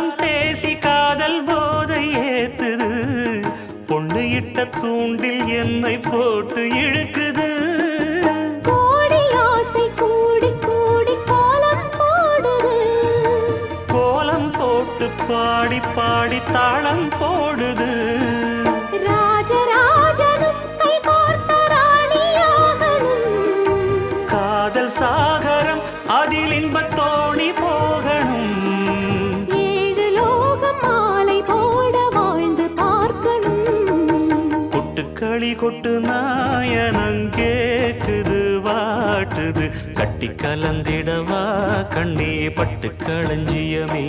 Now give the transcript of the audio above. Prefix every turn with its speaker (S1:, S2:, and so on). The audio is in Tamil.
S1: காலம் பேசி காதல் போதை ஏத்துது பொண்ணு இட்ட தூண்டில் என்னை போட்டு இழுக்குது
S2: கோடி ஆசை கூடி கூடி கோலம் போடுது
S1: கோலம் போட்டு பாடி பாடி தாளம் போடுது
S2: ராஜராஜனும் கை கோர்த்த ராணியாகணும்
S1: காதல் சாகரம் அதில் இன்பத் தோணி போகணும்
S2: ஏழு லோகம் மாலை போட வாழ்ந்து பார்க்கணும்
S1: கொட்டுக்களி கொட்டு நாயனங்கேக்குது வாட்டுது கட்டி கலந்திடவா கண்ணே பட்டு களஞ்சியமே